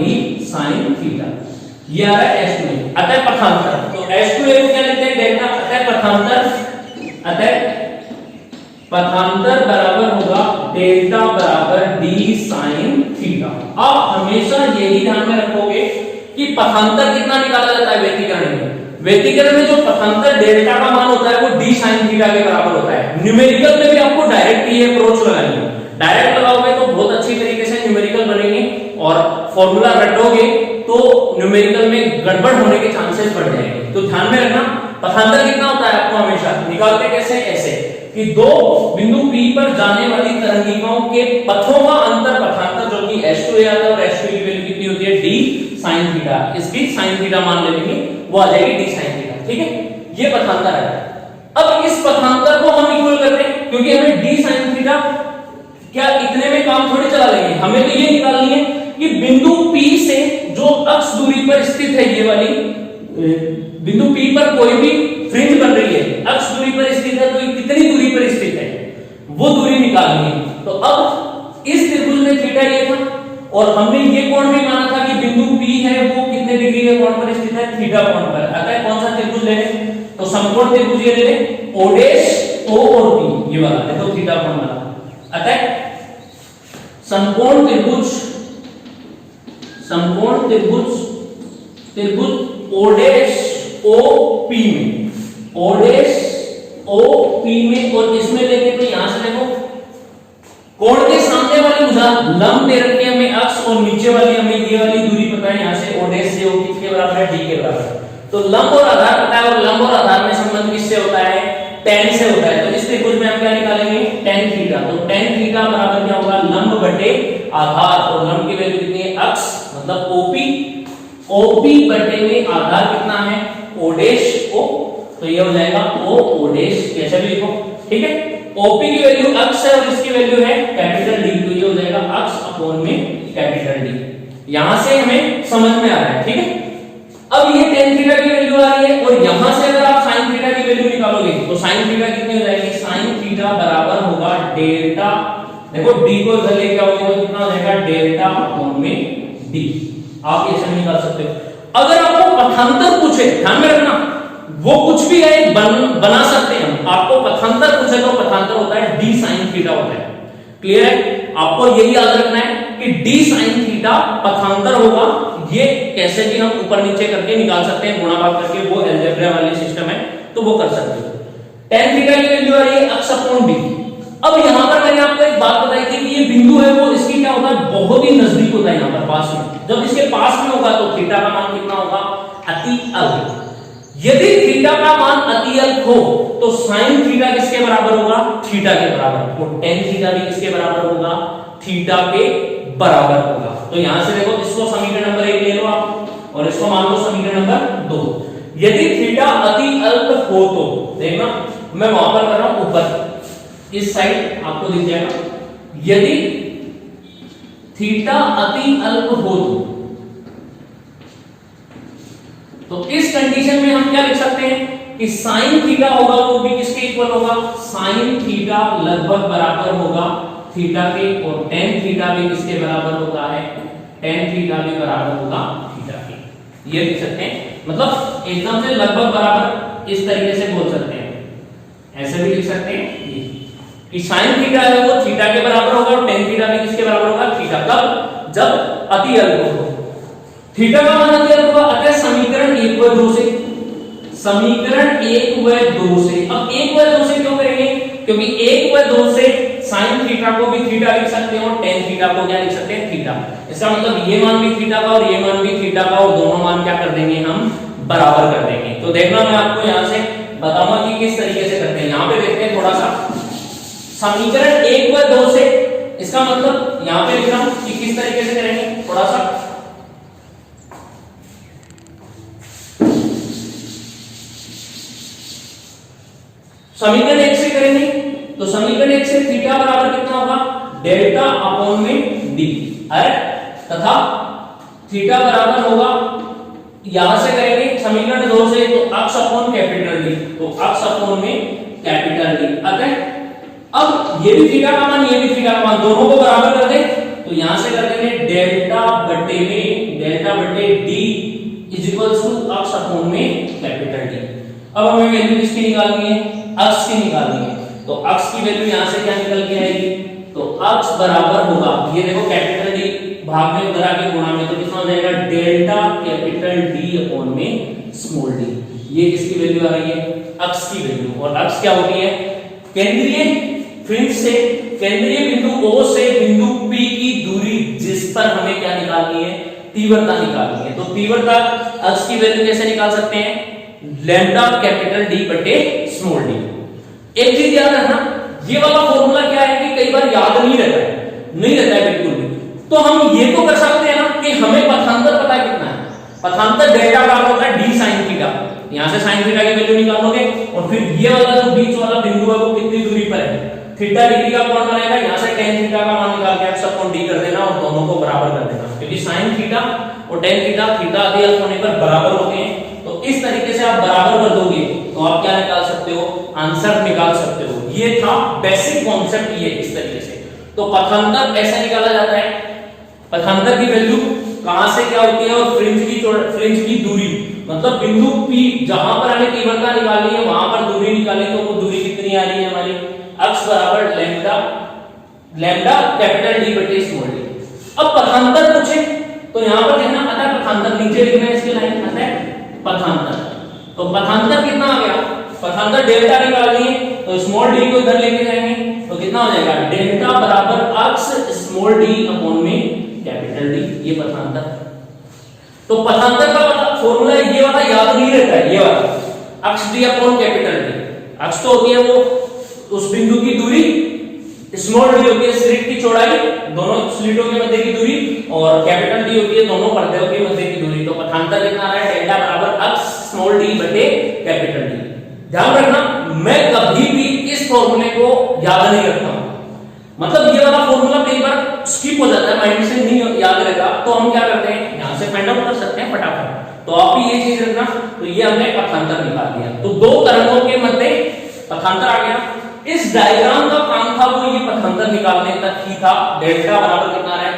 sin थीटा। ये आ रहा है S2A। अतः पथांतर, तो S2A को क्या लिखते हैं, डेल्टा। अतः पथांतर बराबर होगा डेल्टा बराबर D sin थीटा। अब हमेशा यही ध्यान में रखोगे कि पथांतर कितना निकाला जाता है व्यतिकरण में। व्यतिकरण में जो पथांतर डेल्टा का मान होता है वो D sin थीटा के बराबर होता है। न्यूमेरिकल में भी आपको डायरेक्ट ये अप्रोच लगानी है। डायरेक्ट लगाओगे तो बहुत अच्छी तरीके से न्यूमेरिकल बनेंगे, और फॉर्मूला रटोगे तो न्यूमेरिकल में गड़बड़ होने के चांसेस बढ़ जाएंगे। तो ध्यान में रखना, पथांतर कितना होता है आपको हमेशा निकालते कैसे, ऐसे कि दो बिंदु P पर जाने वाली तरंगिकाओं के पथों का अंतर पथांतर, जो कि S2A आता है, और S2 की वैल्यू कितनी होती है, D sin थीटा। इसकी sin थीटा मान ले लेंगे, वो आ जाएगी D sin थीटा। ठीक है, ये पथांतर है। अब इस पथांतर को हम इक्वल करते हैं, क्योंकि हमें D sin थीटा क्या इतने में काम थोड़ी चला लेंगे, हमें तो ये निकालनी है कि बिंदु P से जो अक्ष दूरी पर स्थित है, ये वाली बिंदु P पर कोई भी फ्रिंज बन रही है, अक्ष दूरी पर स्थित है, तो ये कितनी दूरी पर स्थित है वो दूरी निकालनी है। तो अब इस त्रिभुज में थीटा ये था, और हमने ये कोण भी माना था कि बिंदु P है वो कितने डिग्री के कोण पर स्थित है, थीटा कोण पर। अतः कौन सा त्रिभुज ले लें, तो समकोण त्रिभुज ये ले लें, O डैश O और P, ये वाला देखो थीटा कोण वाला। अतः समकोण त्रिभुज O डैश O P में, O डैश O P में, और इसमें लेंगे तो यहां से देखो कोण के सामने वाली भुजा लंब दे रखी है हमें अक्ष, और नीचे वाली हमें ये वाली दूरी पता है, यहां से O डैश से O किसके बराबर है, D के बराबर है। तो लंब और आधार पता है, और लंब और आधार में संबंध किससे होता है, tan से होता है। तो इस त्रिभुज में हम क्या निकालेंगे, tan थीटा। तो tan थीटा बराबर क्या होगा, लंब बटे आधार, और लंब की वैल्यू कितनी है, अक्ष मतलब OP बटे में आधार कितना है, O डैश O, तो ये हो जाएगा O डैश, कैसे भी लिखो। ठीक है, OP की वैल्यू अक्ष है और इसकी वैल्यू है कैपिटल D, तो ये हो जाएगा अक्ष अपॉन में कैपिटल D। यहां से हमें समझ में आ रहा है। ठीक है, अब ये tan थीटा की वैल्यू आ रही है, और यहां से अगर आप sin थीटा की वैल्यू निकालोगे तो sin थीटा कितनी हो जाएगी, sin थीटा बराबर होगा डेल्टा, देखो D को इधर लेके आओगे तो कितना हो जाएगा, डेल्टा अपॉन में D। आप ये सब निकाल सकते हो। अगर आपको पथांतर पूछे, ध्यान में रखना, वो कुछ भी है बना सकते हैं हम। आपको पथांतर पूछे तो पथांतर होता है D sin थीटा होता है। क्लियर है? आपको यही याद रखना है कि d sin थीटा पथांतर होगा। ये कैसे भी हम ऊपर नीचे करके निकाल सकते हैं, गुणा भाग करके, वो अलजेब्रा वाले सिस्टम है तो वो कर सकते हो। tan थीटा की वैल्यू आ रही है अक्ष अपॉन b। अब यहां पर मैंने आपको एक बात बताई थी कि ये बिंदु है वो इसकी क्या होता है, बहुत ही नजदीक होता है, यहां पर पास में। जब इसके पास में होगा तो थीटा का मान कितना होगा, अति अल्प। यदि थीटा का मान अति अल्प हो तो sin थीटा किसके बराबर होगा, थीटा के बराबर। तो tan थीटा भी किसके बराबर होगा, थीटा के बराबर होगा। तो यहां से देखो, इसको समीकरण नंबर 1 ले लो आप और इसको मान लो समीकरण नंबर 2। यदि थीटा अति अल्प हो तो देखना, मैं वहां पर कर रहा हूं ऊपर इस साइड, आपको दिख जाएगा। यदि थीटा अति अल्प हो तो इस कंडीशन में हम क्या लिख सकते हैं कि sin थीटा होगा वो भी किसके इक्वल होगा, sin थीटा लगभग बराबर होगा थीटा के, और tan थीटा भी किसके बराबर होता है, tan थीटा भी बराबर होगा थीटा के। ये लिख सकते हैं, मतलब एकदम से लगभग बराबर इस तरीके से बोल सकते हैं, ऐसे भी लिख सकते हैं कि sin थीटा है वो थीटा के बराबर होगा और tan थीटा भी किसके बराबर होगा, थीटा। कब, जब अति अल्प हो। थीटा का मान अति अल्प होगा, अतः समीकरण 1 व 2 से, समीकरण 1 व 2 से। अब 1 व 2 से क्यों करेंगे, क्योंकि 1 व 2 से sin थीटा को भी थीटा लिख सकते हैं और tan थीटा को क्या लिख सकते हैं, थीटा। इसका मतलब ये मान भी थीटा का और ये मान भी थीटा का, और दोनों मान क्या कर देंगे, हम बराबर कर देंगे। तो देखना, मैं आपको यहां से बताऊंगा कि किस तरीके से करते हैं। यहां पे देखते हैं थोड़ा सा, समीकरण 1 व 2 से, इसका मतलब यहां पे लिख रहा हूं कि किस तरीके से करेंगे। थोड़ा सा समीकरण 1 से करेंगे तो समीकरण 1 से थीटा बराबर कितना होगा, डेल्टा अपॉन में डी है, तथा थीटा बराबर होगा, यहां से करेंगे समीकरण 2 से तो अक्ष अपॉन कैपिटल डी, तो अक्ष अपॉन में कैपिटल डी। अतः अब ये भी थीटा का मान ये भी थीटा का मान, दोनों को बराबर कर दें तो यहां से कर देंगे डेल्टा बटे में, डेल्टा बटे डी इज इक्वल्स टू अक्ष अपॉन में कैपिटल डी। अब हमें वैल्यू किसकी निकालनी है, अक्ष की निकालनी है। तो अक्ष की वैल्यू यहां से क्या निकल के आएगी, तो अक्ष बराबर होगा, ये देखो कैपिटल डी भाग में उधर आके गुणा में, तो कितना हो जाएगा, डेल्टा कैपिटल डी अपॉन में स्मॉल डी। ये किसकी वैल्यू आ रही है, अक्ष की वैल्यू। और अक्ष क्या होती है, केंद्रीय फ्रिंज से, केंद्रीय बिंदु O से बिंदु P की दूरी, जिस पर हमें क्या निकालनी है, तीव्रता निकालनी है। तो तीव्रता अक्ष की वैल्यू कैसे निकाल सकते हैं, लैम्डा कैपिटल डी बटे स्मॉल डी। एक चीज याद रखना, ये वाला फॉर्मूला क्या है कि कई बार याद नहीं रहता है बिल्कुल भी। तो हम ये तो कर सकते हैं ना कि हमें पथांतर पता है कितना है, पथांतर डेल्टा बराबर होता है डी साइन थीटा। यहां से साइन थीटा की वैल्यू निकालोगे और फिर ये वाला जो बीच वाला बिंदु है वो कितनी दूरी पर है, थीटा डिग्री का कोण बनेगा, यहां से tan थीटा का मान निकाल के x अपॉन d कर देना और दोनों को बराबर कर देना, क्योंकि sin थीटा और tan थीटा थीटा अति अल्प होने पर बराबर होते हैं। तो इस तरीके से आप बराबर कर दोगे तो आप क्या निकाल सकते हो, आंसर निकाल सकते हो। ये था बेसिक कॉन्सेप्ट, ये इस तरीके से। तो पथांतर कैसे निकाला जाता है, पथांतर की वैल्यू कहां से क्या होती है, और फ्रिंज की दूरी, मतलब बिंदु P जहां पर हमें तीव्रता निकालनी है वहां पर दूरी निकाली, तो वो दूरी कितनी आ रही है हमारी, अक्ष बराबर लैम्डा कैपिटल डी बटे स्मॉल डी। अब पथांतर पूछे तो यहां पर देखना, अतः पथांतर नीचे लिखना है इसकी लाइन, अतः पथांतर। तो पथांतर कितना आ गया, पथांतर डेल्टा निकालनी है तो स्मॉल डी को इधर लेके जाएंगे तो कितना हो जाएगा, डेल्टा बराबर अक्ष स्मॉल डी अपॉन में कैपिटल डी, ये पथांतर। तो पथांतर का फॉर्मूला ये वाला याद नहीं रहता है, ये वाला अक्ष डी अपॉन कैपिटल डी। अक्ष तो होती है वो उस बिंदु की दूरी, स्मॉल डी होती है स्लिट की चौड़ाई, दोनों स्लिटों के मध्य की दूरी, और कैपिटल डी होती है दोनों पर्दों के मध्य की दूरी। तो पथांतर कितना आ रहा है, डेल्टा बराबर अक्ष स्मॉल डी बटे कैपिटल डी। ध्यान रखना, मैं कभी भी इस फॉर्मूले को याद नहीं रखता हूं, मतलब ये वाला फॉर्मूला कई बार स्किप हो जाता है, माइंड से नहीं याद रहता, तो हम क्या करते हैं, यहां से फाइंड आउट कर सकते हैं फटाफट। तो आप भी ये चीज रखना। तो ये हमने पथांतर निकाल दिया, तो दो तरंगों के मध्य पथांतर आ गया। इस डायग्राम का काम था वो ये पथांतर निकालने तक ही था। डेल्टा बराबर कितना आ रहा है,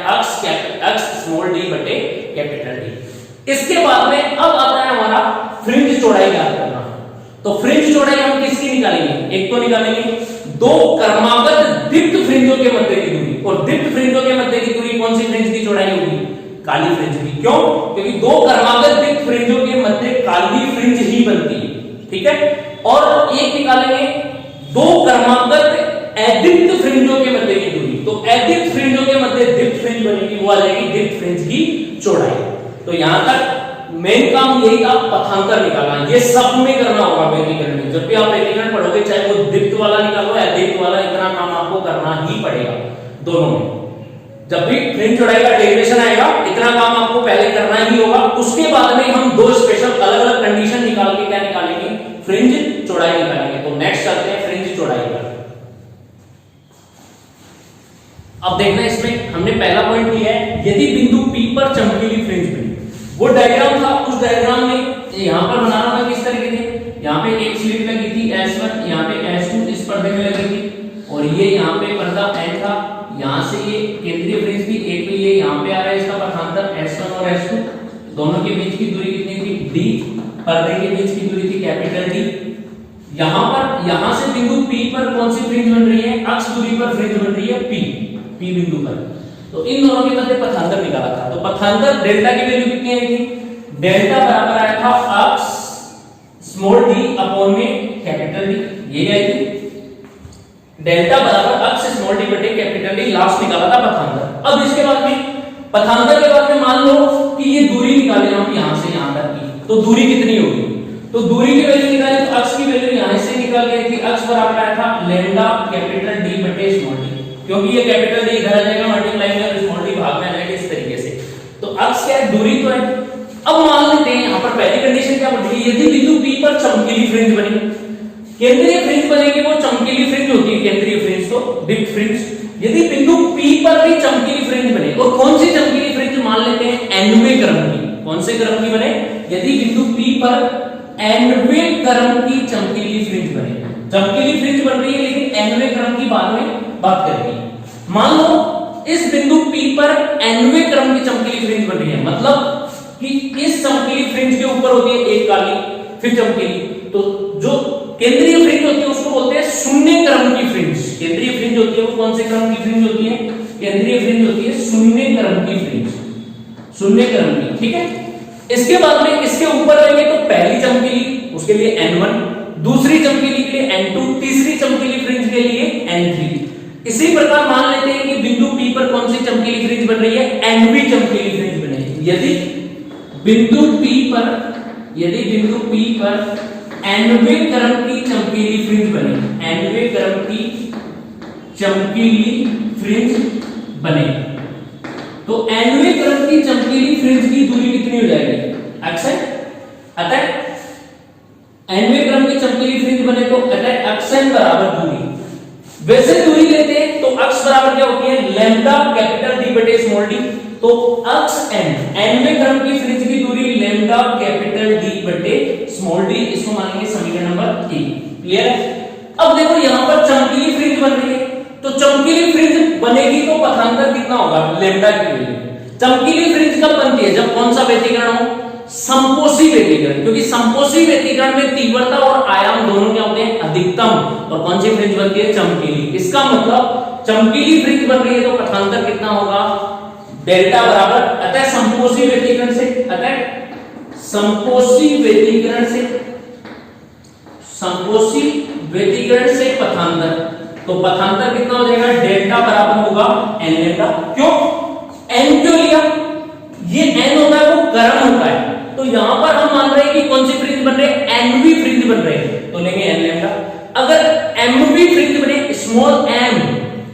अक्ष स्मॉल डी बटे कैपिटल डी। इसके बाद में अब आता है हमारा फ्रिंज चौड़ाई ज्ञात करना। तो फ्रिंज चौड़ाई हम किसकी निकालेंगे, एक तो निकालेंगे दो क्रमागत दीप्त फ्रिंज फ्रिंजों के मध्य की दूरी, और दीप्त फ्रिंजों के मध्य की दूरी कौन सी फ्रिंज की चौड़ाई होगी? काली फ्रिंज की। क्यों? क्योंकि दो कर्मागत दीप्त फ्रिंजों के मध्य काली फ्रिंज ही बनती है, ठीक है। और एक निकालेंगे दो कर्मागत अदीप्त फ्रिंजों के मध्य की दूरी, तो अदीप्त फ्रिंजों के मध्य दीप्त फ्रिंज बनेगी, वो आ जाएगी दीप्त फ्रिंज की चौड़ाई। तो यहां तक मेन काम यही था, पथांतर निकालना। ये सब में करना होगा व्यतिकरण में। जब भी आप व्यतिकरण पढ़ोगे, चाहे वो दीप्त वाला निकालो या अदीप्त वाला, इतना काम आपको करना ही पड़ेगा दोनों में। जब भी फ्रिंज चौड़ाई का डेरिवेशन आएगा, इतना काम आपको पहले करना ही होगा। उसके बाद में हम दो स्पेशल अलग अलग कंडीशन निकाल के क्या निकालेंगे? फ्रिंज चौड़ाई निकालेंगे। तो नेक्स्ट चलते हैं फ्रिंज चौड़ाई पर। अब देखना, इसमें हमने पहला पॉइंट लिया है, यदि बिंदु P पर चमकीली फ्रिंज बनी। वो डायग्राम था, उस डायग्राम में यहां पर बनाना था किस तरीके से, यहां पे एक स्लिट लगी थी S1, यहां पे S2 इस पर्दे में लगी थी, और ये यहां पे पर्दा N था, यहां से ये केंद्रीय फ्रिंज थी, एक पे ये यहां पे आ रहा है, इसका पथांतर S1 और S2, दोनों के बीच की दूरी कितनी थी? D। पर्दे के बीच की दूरी थी कैपिटल D। यहां पर, यहां से बिंदु P पर कौन सी फ्रिंज बन रही है? अक्ष दूरी पर फ्रिंज बन रही है P बिंदु पर। तो इन दोनों के मध्य पथांतर निकाला था। तो पथांतर डेल्टा की वैल्यू कितनी आई थी? डेल्टा बराबर आया था अक्ष स्मॉल d अपॉन में कैपिटल D, ये आई थी। डेल्टा बराबर अक्ष स्मॉल d बटे कैपिटल D, लास्ट निकाला था पथांतर। अब इसके बाद में, पथांतर के बाद में मान लो कि ये दूरी निकाले हम यहां से यहां तक की, तो दूरी कितनी होगी? तो दूरी की वैल्यू निकाले तो अक्ष की वैल्यू यहां से निकल गई थी, अक्ष बराबर आया था लैम्डा कैपिटल D बटे स्मॉल d, क्योंकि ये कैपिटल D इधर आ जाएगा, मल्टीप्लाई में स्मॉल d भाग में आ जाएगा, इस तरीके से। तो अक्ष क्या है? दूरी तो है। अब मान लेते हैं यहां पर पहली कंडीशन क्या बोल रही है? यदि बिंदु P पर चमकीली फ्रिंज बनी, केंद्रीय फ्रिंज बनेगी, वो चमकीली फ्रिंज होती है केंद्रीय फ्रिंज, तो दीप्त फ्रिंज। यदि बिंदु P पर भी चमकीली फ्रिंज बने, और कौन सी चमकीली फ्रिंज? मान लेते हैं nवें क्रम की। कौन से क्रम की बने? यदि बिंदु P पर nवें क्रम की चमकीली फ्रिंज बने, चमकीली फ्रिंज बन रही है लेकिन nवें क्रम की बाद में बात करेंगे। मान लो इस बिंदु P पर nवें क्रम की चमकीली फ्रिंज बन रही है, मतलब कि इस चमकीली फ्रिंज के ऊपर होती है एक काली, फिर चमकीली, तो जो केंद्रीय फ्रिंज होती है उसको बोलते हैं शून्य क्रम की फ्रिंज। केंद्रीय फ्रिंज होती है वो कौन से क्रम की फ्रिंज होती है? केंद्रीय फ्रिंज होती है शून्य क्रम की फ्रिंज, शून्य क्रम की, ठीक है। इसके बाद में इसके ऊपर रहेंगे तो पहली चमकीली, उसके लिए N1, दूसरी चमकीली के लिए N2, तीसरी चमकीली फ्रिंज के लिए N3। इसी प्रकार मान लेते हैं कि बिंदु P पर कौन सी चमकीली फ्रिंज बन रही है? Nवीं चमकीली फ्रिंज बनेगी। यदि बिंदु P पर nवें क्रम की चमकीली फ्रिंज बने, nवें क्रम की चमकीली फ्रिंज बने, तो nवें क्रम की चमकीली फ्रिंज की दूरी कितनी हो जाएगी? x है। अतः nवें क्रम की चमकीली फ्रिंज बने तो अतः xn बराबर दूरी, वैसे दूरी लेते हैं तो अक्ष बराबर क्या होती है? लैम्डा कैपिटल D बटे स्मॉल d। तो अक्ष nवें क्रम की फ्रिंज की दूरी लैम्डा कैपिटल D बटे स्मॉल d, इसको मानेंगे समीकरण नंबर 1। क्लियर है? अब देखो यहां पर चमकीली फ्रिंज बन रही है, तो चमकीली फ्रिंज बनेगी तो पथांतर कितना होगा? लैम्डा की वैल्यू। चमकीली फ्रिंज कब बनती है? जब कौन सा व्यतिकरण हो? संपोषी व्यतिकरण, क्योंकि संपोषी व्यतिकरण में तीव्रता और आयाम दोनों क्या होते हैं? अधिकतम। और कौन सी फ्रिंज बनती है? चमकीली। इसका मतलब चमकीली फ्रिंज बन रही है तो पथांतर कितना होगा? डेल्टा बराबर, अतः संपोषी व्यतिकरण से, अतः संपोषी व्यतिकरण से पथांतर, तो पथांतर कितना हो जाएगा? डेल्टा बराबर होगा n लैम्डा। क्यों n क्यों लिया? ये n होता है वो क्रम होता है, तो यहां पर हम मान रहे हैं कि कौन सी फ्रिंज बन रही है? nवीं फ्रिंज बन रही है, तो लेंगे n लैम्डा। अगर mवीं फ्रिंज बने, स्मॉल m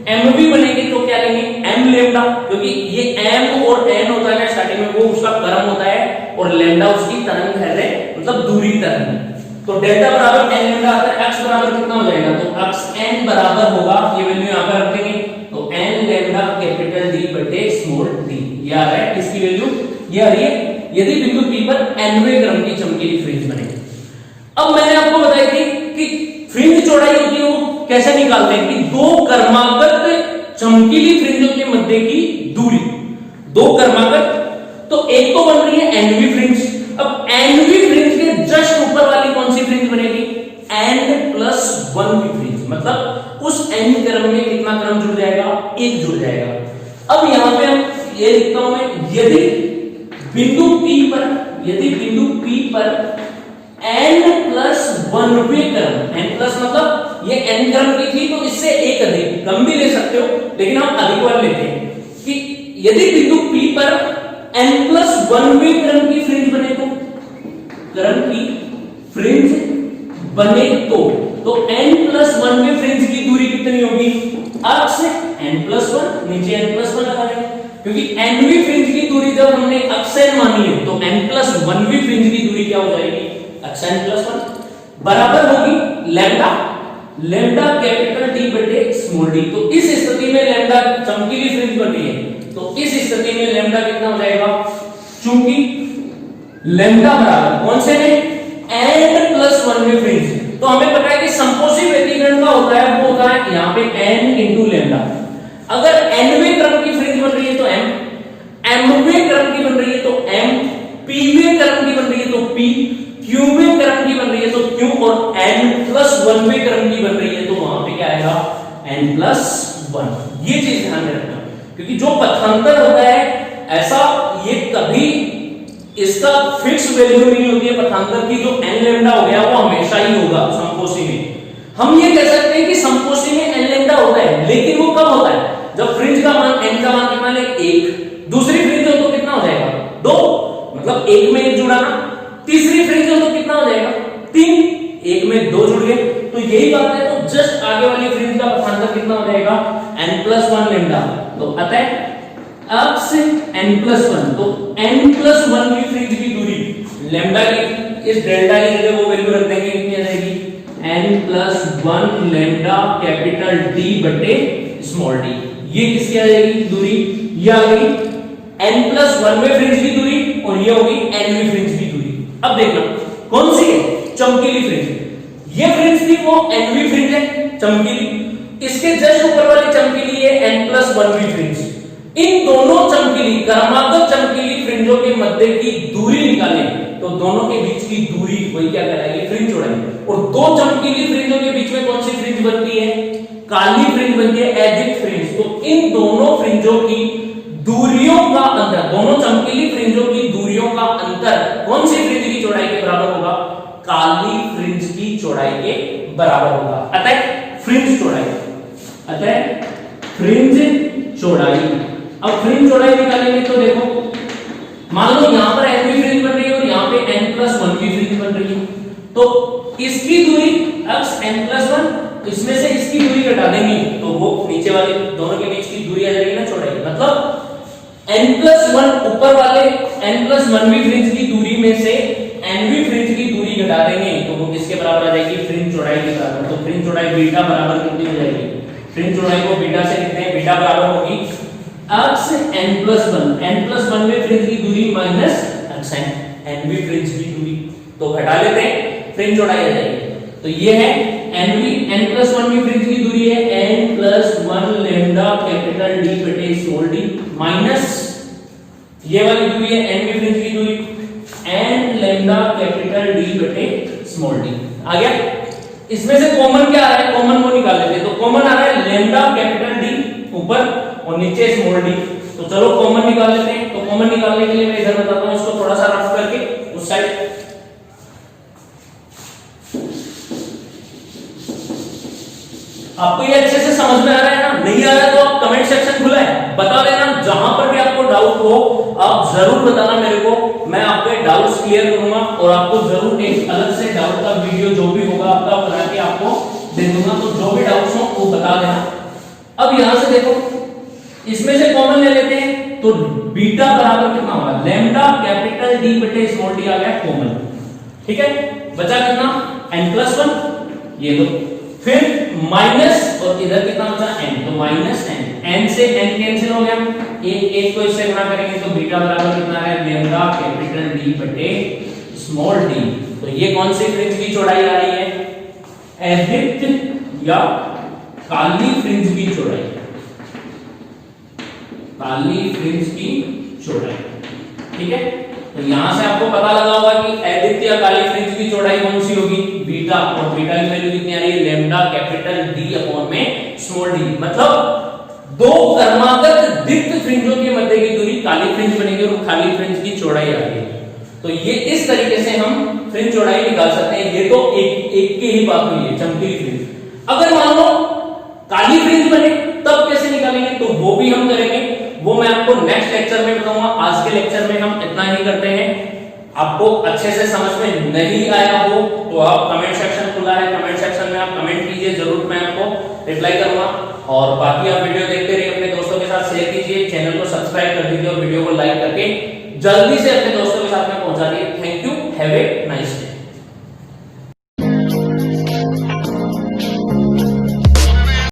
mv बनेगी तो क्या लेंगे? m लैम्डा, क्योंकि ये m और n होता है ना स्टार्टिंग में, वो उसका क्रम होता है, और लैम्डा उसकी तरंग है, मतलब दूरी तरंग। तो डेल्टा बराबर n लैम्डा आता है, x बराबर कितना हो जाएगा? तो x n बराबर होगा, ये वैल्यू यहां पर रख देंगे, तो n लैम्डा कैपिटल D बटे स्मॉल d, ये आ रहा है इसकी वैल्यू, ये आ रही है यदि बिंदु P पर nवें क्रम की चमकीली फ्रिंज बने। अब मैंने आपको बताई थी कि फ्रिंज चौड़ाई होती है वो कैसे निकालते हैं, कि दो कर्मागत चमकीली फ्रिंजों के मध्य की दूरी, दो कर्मागत, तो एक तो बन रही है nवीं फ्रिंज। अब nवीं फ्रिंज के जस्ट ऊपर वाली कौन सी फ्रिंज बनेगी? n+1 की फ्रिंज, मतलब उस n क्रम में कितना क्रम जुड़ जाएगा, एक जुड़ जाएगा। अब यहां पे हम ये लिखता हूं मैं, यदि बिंदु P पर n+1वें क्रम, n प्लस मतलब ये n क्रम की थी तो इससे एक अधिक, कम भी ले सकते हो लेकिन हम अधिक वाला लेते हैं, कि यदि बिंदु P पर n+1वें क्रम की फ्रिंज बने तो, क्रम की फ्रिंज बने तो n+1वें फ्रिंज की दूरी कितनी होगी, अक्ष n+1, नीचे n+1 लगा देंगे, क्योंकि nवीं फ्रिंज की दूरी जब हमने अक्ष n मानी है तो n+1वीं फ्रिंज की दूरी क्या हो जाएगी, अक्ष n+1 बराबर होगी लैम्डा कैपिटल D बटे स्मॉल d। तो इस स्थिति में लैम्डा चमकीली फ्रिंज बन रही है, तो इस स्थिति में लैम्डा कितना हो जाएगा, चूंकि लैम्डा बराबर कौन से में, n+1वें फ्रिंज, तो हमें पता है कि संपोषी व्यतिकरण का होता है वो होता है यहाँ पे n इंटू लैम्डा। अगर nवें क्रम की फ्रिंज बन रही है तो m, mवें क्रम की बन रही है तो m, pवें क्रम की बन रही है तो p, qवें क्रम की बन रही है तो q, और n+1वें क्रम की बन रही है तो वहां पे क्या आएगा, n+1। ये चीज ध्यान में रखना, क्योंकि जो पथांतर होता है ऐसा ये कभी इसका फिक्स वैल्यू नहीं होती है पथांतर की, जो n लैम्डा हो गया वो हमेशा ही होगा संपोषी में। हम ये कह सकते हैं कि संपोषी में n लैम्डा होता है, लेकिन वो कब होता है, जब फ्रिंज का मान n का मान कितना ले, 1, दूसरी फ्रिंज हो तो कितना हो जाएगा, 2, मतलब एक में एक जुड़ा ना, तीसरी फ्रिंज हो तो कितना हो जाएगा, 3, एक में 2 जुड़ गए, तो यही बात है। तो जस्ट आगे वाली फ्रिंज का पथांतर कितना हो जाएगा, n+1 लैम्डा, तो अतः अक्ष n+1, तो n+1 की फ्रिंज की दूरी लैम्डा की इस डेल्टा की जगह वो वैल्यू रख देंगे, कितनी आ जाएगी, n+1 लैम्डा कैपिटल D बटे स्मॉल d। ये किसकी आ जाएगी दूरी, ये आ गई n+1वें फ्रिंज की दूरी और ये होगी nवीं फ्रिंज की दूरी। अब देखना कौन सी है, चमकीली फ्रिंज। ये फ्रिंज थी वो nवीं फ्रिंज है चमकीली, इसके जस्ट ऊपर वाली चमकीली है n+1वीं फ्रिंज। इन दोनों चमकीली क्रमागत चमकीली फ्रिंजों के मध्य की दूरी निकालें तो दोनों के बीच की दूरी वही क्या कहलाएगी, फ्रिंज चौड़ाई। और दो चमकीली फ्रिंजों के बीच में कौन सी फ्रिंज बनती है, काली फ्रिंज बनती है, एडिक फ्रिंज। तो इन दोनों फ्रिंजों की दूरियों का अंतर, दोनों चमकीली फ्रिंजों की दूरियों का अंतर कौन सी फ्रिंज की चौड़ाई के बराबर होगा, काली फ्रिंज की चौड़ाई के बराबर होगा। अतः फ्रिंज चौड़ाई, अतः फ्रिंज चौड़ाई। अब फ्रिंज चौड़ाई निकालेंगे तो देखो, मान लो यहां पर nवीं फ्रिंज बन रही है और यहां पे n+1वीं फ्रिंज बन रही है, तो इसकी दूरी अक्ष n+1, इसमें से इसकी दूरी घटा देंगे तो वो नीचे वाले दोनों के बीच की दूरी आ जाएगी ना चौड़ाई। मतलब n+1 ऊपर वाले n+1वीं फ्रिंज की दूरी में से nवीं फ्रिंज की दूरी घटा देंगे तो वो किसके बराबर आ जाएगी, फ्रिंज चौड़ाई के बराबर। तो फ्रिंज चौड़ाई बीटा बराबर कितनी हो जाएगी, फ्रिंज चौड़ाई को बीटा से लिखते हैं, बीटा बराबर होगी अक्ष n+1 में फ्रिंज की दूरी माइनस अक्ष nवीं फ्रिंज की दूरी, तो घटा लेते हैं फ्रिंज चौड़ाई आ जाएगी। तो ये है n+1वीं फ्रिंज की दूरी है n+1 लैम्डा कैपिटल D बटे स्मॉल d माइनस ये वाली दूरी है nवीं फ्रिंज की दूरी n लैम्डा कैपिटल D बटे स्मॉल d। आ गया, इसमें से कॉमन क्या आ रहा है, कॉमन वो निकाल लेते हैं। तो कॉमन आ रहा है लैम्डा कैपिटल D ऊपर और नीचे स्मॉल d, तो चलो कॉमन निकाल लेते हैं। तो कॉमन निकालने के लिए मैं इधर बताता हूं इसको थोड़ा सा रफ करके उस साइड। आपको ये अच्छे से समझ में आ रहा है ना, नहीं आ रहा है तो आप कमेंट सेक्शन खुला है, बता देना। जहां पर भी आपको डाउट हो आप जरूर बताना मेरे को, मैं आपके डाउट्स क्लियर करूंगा और आपको जरूर एक अलग से डाउट का वीडियो जो भी होगा आपका बना के आपको दे दूंगा। तो जो भी डाउट्स हो वो बता देना। अब यहां से देखो, इसमें से कॉमन ले लेते हैं तो बीटा बराबर कितना होगा, लैम्डा कैपिटल D बटे स्मॉल d आ गया कॉमन, ठीक है। बचा कितना, n+1, ये लो, फिर माइनस और इधर कितना बचा n, तो माइनस n से n कैंसिल हो गया, एक को इससे गुणा करेंगे तो बीटा बराबर कितना है, लैम्डा कैपिटल D बटे स्मॉल d। तो ये कौन सी फ्रिंज की चौड़ाई आ रही है, एडिक्ट या काली फ्रिंज की चौड़ाई, काली फ्रिंज की चौड़ाई, ठीक है। तो यहां से आपको पता लगा होगा कि एडिक्ट या काली फ्रिंज की चौड़ाई कौन सी होगी, बीटा बीटा और बीटा की वैल्यू कितनी आ रही है, लैम्डा कैपिटल डी अपॉन में स्मॉल डी। मतलब दो क्रमागत दीप्त फ्रिंजों के मध्य की दूरी काली फ्रिंज बनेगी और खाली फ्रिंज की चौड़ाई आ रही है। तो ये इस तरीके से हम फ्रिंज चौड़ाई निकाल सकते हैं। ये तो एक की ही बात हुई है, चमकीली फ्रिंज। अगर मान लो काली फ्रिंज बने तब कैसे निकालेंगे, तो वो भी हम करेंगे, वो मैं आपको नेक्स्ट लेक्चर में बताऊंगा। आज के लेक्चर में हम इतना ही करते हैं। आपको अच्छे से समझ में नहीं आया हो तो आप कमेंट सेक्शन खुला है, कमेंट सेक्शन में आप कमेंट कीजिए, जरूर मैं आपको रिप्लाई करूंगा। और बाकी आप वीडियो देखते रहिए, अपने दोस्तों के साथ शेयर कीजिए, चैनल को सब्सक्राइब कर दीजिए और वीडियो को लाइक करके जल्दी से अपने दोस्तों के साथ में पहुंचा दिए। Thank you, have a nice day.